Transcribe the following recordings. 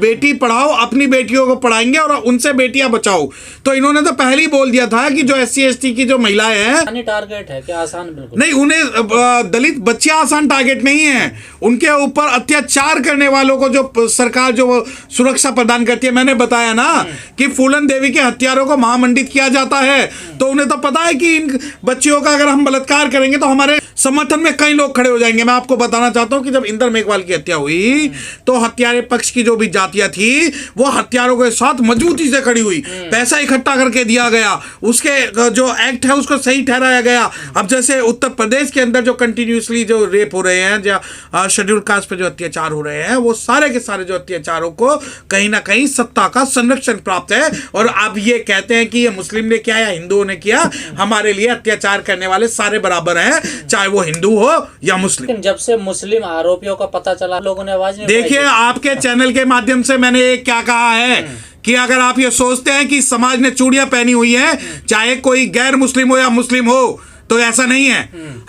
बेटी पढ़ाओ, अपनी बेटियों को पढ़ाएंगे और उनसे बेटियां बचाओ। तो इन्होंने तो पहले ही बोल दिया था कि जो SC ST की जो महिलाएं हैं, टारगेट है क्या आसान? बिल्कुल नहीं, उन्हें दलित बच्चियां आसान टारगेट नहीं है। उनके ऊपर अत्याचार करने वालों को जो सरकार जो सुरक्षा प्रदान करती है, मैंने बताया ना कि फूलन देवी के हत्यारों को महामंडित किया जाता है। तो उन्हें तो पता है कि इन बच्चियों का अगर हम बलात्कार करेंगे तो हमारे समर्थन में कई लोग खड़े हो जाएंगे। मैं आपको बताना चाहता हूं कि जब इंदर मेघवाल की हत्या हुई तो हत्यारे पक्ष की जो भी जातियां थी वो हत्यारों के साथ मजबूती से खड़ी हुई, पैसा इकट्ठा करके दिया गया, उसके जो एक्ट है उसको सही ठहराया गया। अब जैसे उत्तर प्रदेश के अंदर जो कंटिन्यूसली जो रेप हो रहे हैं, जो शेड्यूल कास्ट पे जो अत्याचार हो रहे हैं, वो सारे के सारे जो अत्याचारों को कहीं ना कहीं सत्ता का संरक्षण प्राप्त है। और आप ये कहते हैं कि ये मुस्लिम ने किया या हिंदुओं ने किया, हमारे लिए अत्याचार करने वाले सारे बराबर हैं, चाहे वो हिंदू हो या मुस्लिम। लेकिन जब से मुस्लिम आरोपियों का पता चला, लोगों ने आवाज नहीं उठाई। देखिए, आपके चैनल के माध्यम से मैंने क्या कहा है कि अगर आप ये सोचते हैं कि समाज ने चूड़ियां पहनी हुई हैं, चाहे कोई गैर मुस्लिम हो या मुस्लिम हो, तो ऐसा नहीं है।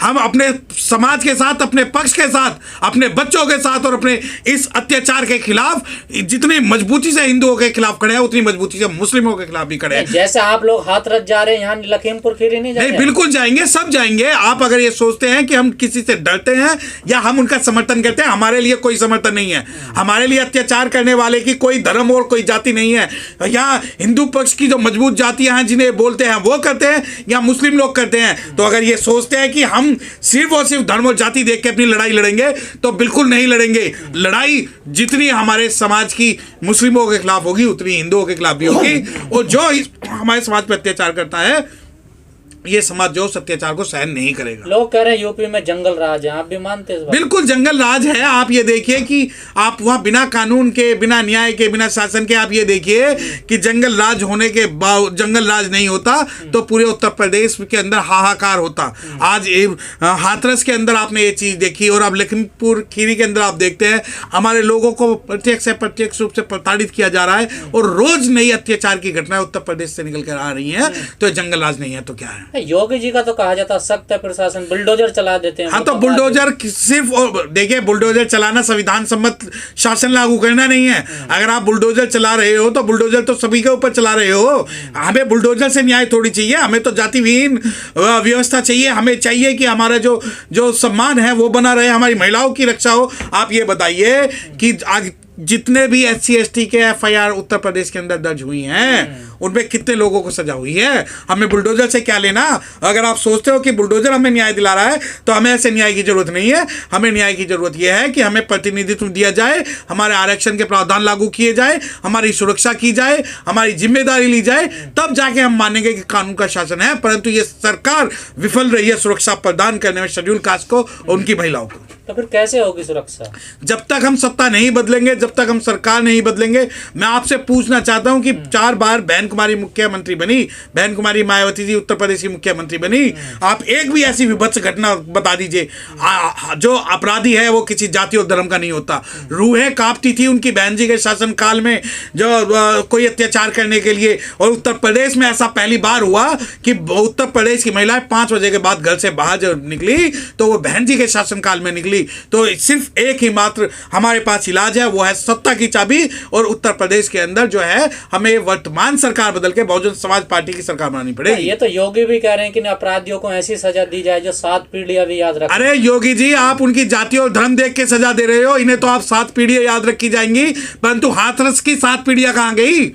हम अपने समाज के साथ, अपने पक्ष के साथ, अपने बच्चों के साथ और अपने इस अत्याचार के खिलाफ जितनी मजबूती से हिंदुओं के खिलाफ खड़े हैं, उतनी मजबूती से मुस्लिमों के खिलाफ भी खड़े हैं। जैसे आप लोग हाथरस जा रहे हैं, यहाँ लखीमपुर खीरी नहीं जा रहे? नहीं, बिल्कुल जाएंगे, सब जाएंगे। आप अगर ये सोचते हैं कि हम किसी से डरते हैं या हम उनका समर्थन करते हैं, हमारे लिए कोई समर्थन नहीं है। हमारे लिए अत्याचार करने वाले की कोई धर्म और कोई जाति नहीं है। या हिंदू पक्ष की जो मजबूत जातियां हैं जिन्हें बोलते हैं वो करते हैं, या मुस्लिम लोग करते हैं। तो अगर ये सोचते हैं कि हम सिर्फ और सिर्फ धर्म और जाति देख के अपनी लड़ाई लड़ेंगे, तो बिल्कुल नहीं लड़ेंगे। लड़ाई जितनी हमारे समाज की मुस्लिमों के खिलाफ होगी, उतनी हिंदुओं के खिलाफ भी होगी। और जो हमारे समाज पर अत्याचार करता है, ये समाज जो अत्याचार को सहन नहीं करेगा। लोग कह रहे हैं यूपी में जंगल राज है, आप भी मानते हैं? बिल्कुल जंगल राज है। आप ये देखिए कि आप वहां बिना कानून के, बिना न्याय के, बिना शासन के, आप ये देखिए कि जंगल राज होने के बाद जंगल राज नहीं होता तो पूरे उत्तर प्रदेश के अंदर हाहाकार होता। आज हाथरस के अंदर आपने ये चीज देखी, और अब लखीमपुर खीरी के अंदर आप देखते हैं हमारे लोगों को प्रत्यक्ष से प्रत्यक्ष रूप से प्रताड़ित किया जा रहा है, और रोज नई अत्याचार की घटनाएं उत्तर प्रदेश से निकल कर आ रही है। तो जंगल राज नहीं है तो क्या है? योगी जी का तो कहा जाता सख्त है प्रशासन, बुलडोजर चला देते हैं। हाँ, तो बुलडोजर सिर्फ, देखिए, बुलडोजर चलाना संविधान सम्मत शासन लागू करना नहीं है। अगर आप बुलडोजर चला रहे हो तो बुलडोजर तो सभी के ऊपर चला रहे हो। हमें बुलडोजर से न्याय थोड़ी चाहिए, हमें तो जाति विहीन व्यवस्था चाहिए। हमें चाहिए कि हमारा जो सम्मान है वो बना रहे, हमारी महिलाओं की रक्षा हो। आप ये बताइए कि आज जितने भी SC ST के FIR उत्तर प्रदेश के अंदर दर्ज हुई हैं, उनमें कितने लोगों को सजा हुई है? हमें बुलडोजर से क्या लेना? अगर आप सोचते हो कि बुलडोजर हमें न्याय दिला रहा है, तो हमें ऐसे न्याय की जरूरत नहीं है। हमें न्याय की जरूरत यह है कि हमें प्रतिनिधित्व दिया जाए, हमारे आरक्षण के प्रावधान लागू किए जाए, हमारी सुरक्षा की जाए, हमारी जिम्मेदारी ली जाए, तब जाके हम मानेंगे कि कानून का शासन है। परंतु ये सरकार विफल रही है सुरक्षा प्रदान करने में शेड्यूल कास्ट को, उनकी महिलाओं को। तो फिर कैसे होगी सुरक्षा? जब तक हम सत्ता नहीं बदलेंगे, जब तक हम सरकार नहीं बदलेंगे। मैं आपसे पूछना चाहता हूं कि 4 बार बहन कुमारी मुख्यमंत्री बनी, बहन कुमारी मायावती जी उत्तर प्रदेश की मुख्यमंत्री बनी। आप एक भी ऐसी विभत्स घटना बता दीजिए, जो अपराधी है वो किसी जाति और धर्म का नहीं होता। रूहें कांपती थी उनकी बहन जी के शासन काल में जो कोई अत्याचार करने के लिए। और उत्तर प्रदेश में ऐसा पहली बार हुआ कि उत्तर प्रदेश की महिलाएं 5 बजे के बाद घर से बाहर जब निकली तो वो बहन जी के शासन काल में निकली। तो सिर्फ एक ही मात्र हमारे पास इलाज है, वो है सत्ता की चाबी। और उत्तर प्रदेश के अंदर जो है हमें वर्तमान सरकार बदल के बहुजन समाज पार्टी की सरकार बनानी पड़ेगी। ये तो योगी भी कह रहे हैं कि अपराधियों को ऐसी सजा दी जाए जो 7 पीढ़ियां भी याद रखें। अरे योगी जी, आप उनकी जाति और धर्म देख के सजा दे रहे हो। इन्हें तो आप 7 पीढ़ियां याद रखी जाएंगी, परंतु हाथरस की 7 पीढ़ियां कहां गई?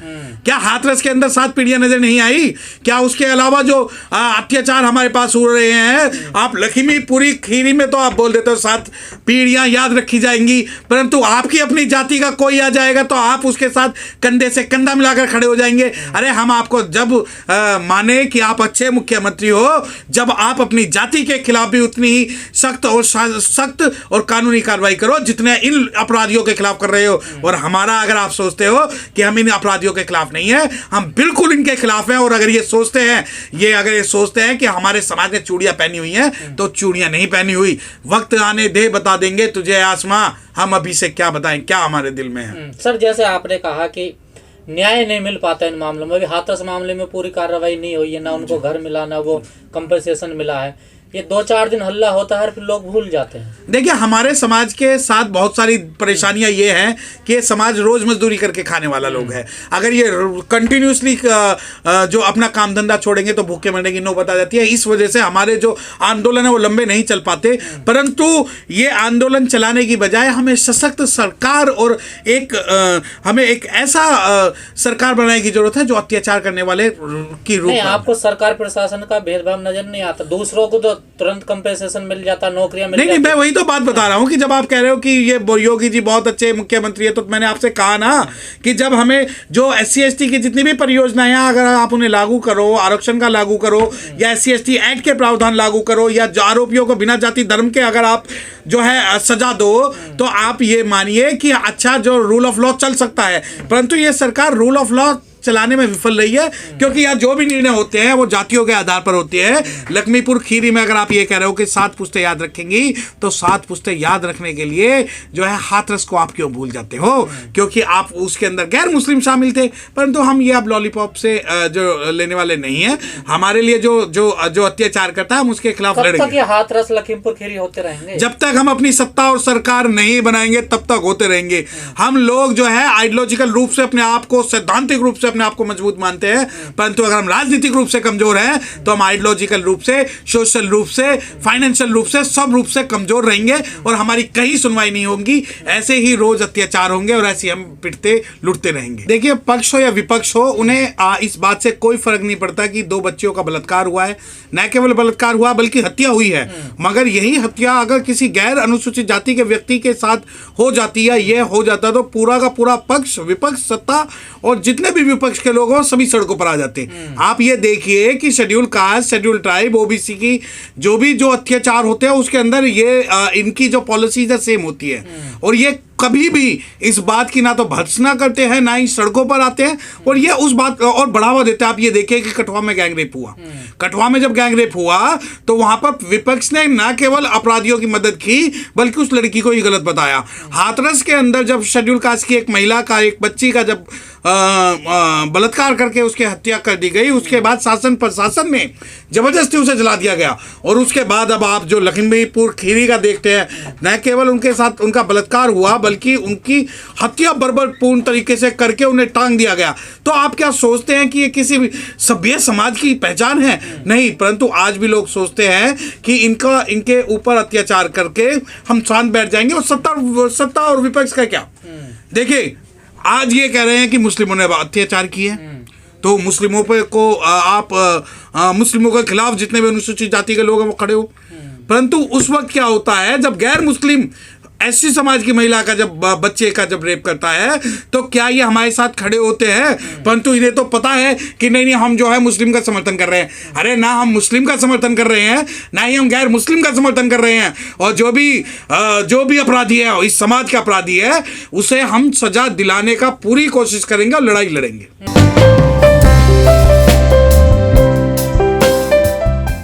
क्या हाथरस के अंदर 7 पीढ़ियां नजर नहीं आई? क्या उसके अलावा जो अत्याचार हमारे पास हो रहे हैं, आप लखीमपुरी खीरी में तो आप बोल देते हो 7 पीढ़ियां याद रखी जाएंगी, परंतु आपकी अपनी जाति का कोई आ जाएगा तो आप उसके साथ कंधे से कंधा मिलाकर खड़े हो जाएंगे। अरे हम आपको जब माने कि आप अच्छे मुख्यमंत्री हो, जब आप अपनी जाति के खिलाफ भी उतनी ही सख्त और कानूनी कार्रवाई करो जितने इन अपराधियों के खिलाफ कर रहे हो। और हमारा, अगर आप सोचते हो कि हम इन अपराधियों के खिलाफ नहीं है, हम बिल्कुल इनके खिलाफ हैं। और अगर ये सोचते हैं कि हमारे समाज ने चूड़ियां पहनी हुई हैं, तो चूड़ियां नहीं पहनी हुई। वक्त आने दे, बता देंगे तुझे आसमां, हम अभी से क्या बताएं क्या हमारे दिल में है। सर, जैसे आपने कहा कि न्याय नहीं मिल पाता इन मामलों में, अभी हाथरस मामले में पूरी कार्रवाई नहीं हुई है, ना उनको घर मिला, ना वो कंपनसेशन मिला है। ये 2-4 दिन हल्ला होता है फिर लोग भूल जाते हैं। देखिए हमारे समाज के साथ बहुत सारी परेशानियां ये हैं कि ये समाज रोज मजदूरी करके खाने वाला लोग है। अगर ये कंटिन्यूसली जो अपना काम धंधा छोड़ेंगे तो भूखे मरने की नौबत आ जाती है। इस वजह से हमारे जो आंदोलन है वो लंबे नहीं चल पाते, परंतु ये आंदोलन चलाने की बजाय हमें सशक्त सरकार और हमें एक ऐसा सरकार बनाने की जरूरत है जो अत्याचार करने वाले की रूप नहीं, में। आपको सरकार प्रशासन का भेदभाव नजर नहीं आता? दूसरों को तो तुरंत कंपेंसेशन मिल जाता, नौकरियां मिल नहीं जाती। मैं वही तो बात बता रहा हूँ कि जब आप कह रहे हो कि ये योगी जी बहुत अच्छे मुख्यमंत्री है, तो मैंने आपसे कहा ना कि जब हमें जो SC/ST की जितनी भी परियोजनाएं हैं अगर आप उन्हें लागू करो, आरक्षण का लागू करो या SC/ST एक्ट के प्रावधान लागू करो या आरोपियों को बिना जाति धर्म के अगर आप जो है सजा दो, तो आप ये मानिए कि अच्छा जो रूल ऑफ लॉ चल सकता है। परंतु ये सरकार रूल ऑफ लॉ चलाने में विफल रही है, क्योंकि यहाँ जो भी निर्णय होते हैं वो जातियों के आधार पर होते हैं। लक्ष्मीपुर खीरी में अगर आप ये कह रहे हो कि 7 पुश्तें याद रखेंगी, तो 7 पुश्तें याद रखने के लिए जो है हाथरस को आप क्यों भूल जाते हो? क्योंकि आप उसके अंदर गैर मुस्लिम शामिल थे। परंतु हम ये अब लॉलीपॉप से जो लेने वाले नहीं है। हमारे लिए जो अत्याचार करता है हम उसके खिलाफ कब तक लड़ेंगे। ये हाथरस लखीमपुर खीरी होते रहेंगे? जब तक हम अपनी सत्ता और सरकार नहीं बनाएंगे तब तक होते रहेंगे। हम लोग जो है आइडियोलॉजिकल रूप से अपने आप को, सैद्धांतिक रूप से अपने आप को मजबूत मानते हैं, परंतु अगर हम राजनीतिक रूप से कमजोर हैं तो हम आइडियोलॉजिकल रूप से, सोशल रूप से, फाइनेंशियल रूप से, सब रूप से कमजोर रहेंगे और हमारी कहीं सुनवाई नहीं होगी। ऐसे ही रोज अत्याचार होंगे और ऐसे हम पिटते लुटते रहेंगे। देखिए पक्ष हो या विपक्ष हो, उन्हें इस बात से कोई फर्क नहीं पड़ता कि 2 बच्चियों का बलात्कार हुआ है। न केवल बलात्कार हुआ बल्कि हत्या हुई है। मगर यही हत्या अगर किसी गैर अनुसूचित जाति के व्यक्ति के साथ हो जाती है, यह हो जाता, तो पूरा का पूरा पक्ष, विपक्ष, सत्ता और जितने भी विपक्ष के लोग हो सभी सड़कों पर आ जाते हैं। आप ये देखिए कि schedule caste, schedule tribe, OBC की जो अत्याचार होते हैं उसके अंदर ये इनकी जो पॉलिसीज है सेम होती है। और ये कभी भी इस बात की ना तो भर्त्सना करते हैं ना ही सड़कों पर आते हैं और ये उस बात और बढ़ावा देते हैं। आप ये देखिए कि कठुआ में गैंग रेप हुआ। कठुआ में जब गैंग रेप हुआ तो वहां पर विपक्ष ने ना केवल अपराधियों की मदद की बल्कि उस लड़की को ही गलत बताया। हाथरस के अंदर जब शेड्यूल कास्ट की एक महिला का, एक बच्ची का जब बलात्कार करके उसकी हत्या कर दी गई, उसके बाद शासन प्रशासन ने जबरदस्ती उसे जला दिया गया। और उसके बाद अब आप जो लखीमपुर खीरी का देखते हैं, न केवल उनके साथ उनका बलात्कार हुआ बल्कि उनकी हत्या बर्बरपूर्ण तरीके से करके उन्हें टांग दिया गया। तो आप क्या सोचते हैं कि ये किसी सभ्य समाज की पहचान है? नहीं, परंतु आज भी लोग सोचते हैं कि इनके ऊपर अत्याचार करके हम शांत बैठ जाएंगे। और सत्ता और विपक्ष का क्या? देखिए आज ये कह रहे हैं कि मुस्लिमों ने अत्याचार किए, तो मुस्लिमों पे को आप मुस्लिमों के खिलाफ जितने भी अनुसूचित जाति के लोग हैं वो खड़े हो। परंतु उस वक्त क्या होता है जब गैर मुस्लिम ऐसी समाज की महिला का जब बच्चे का जब रेप करता है, तो क्या ये हमारे साथ खड़े होते हैं? परंतु इन्हें तो पता है कि नहीं हम जो है मुस्लिम का समर्थन कर रहे हैं। अरे ना हम मुस्लिम का समर्थन कर रहे हैं, ना ही हम गैर मुस्लिम का समर्थन कर रहे हैं। और जो भी अपराधी है, इस समाज का अपराधी है, उसे हम सजा दिलाने का पूरी कोशिश करेंगे और लड़ाई लड़ेंगे।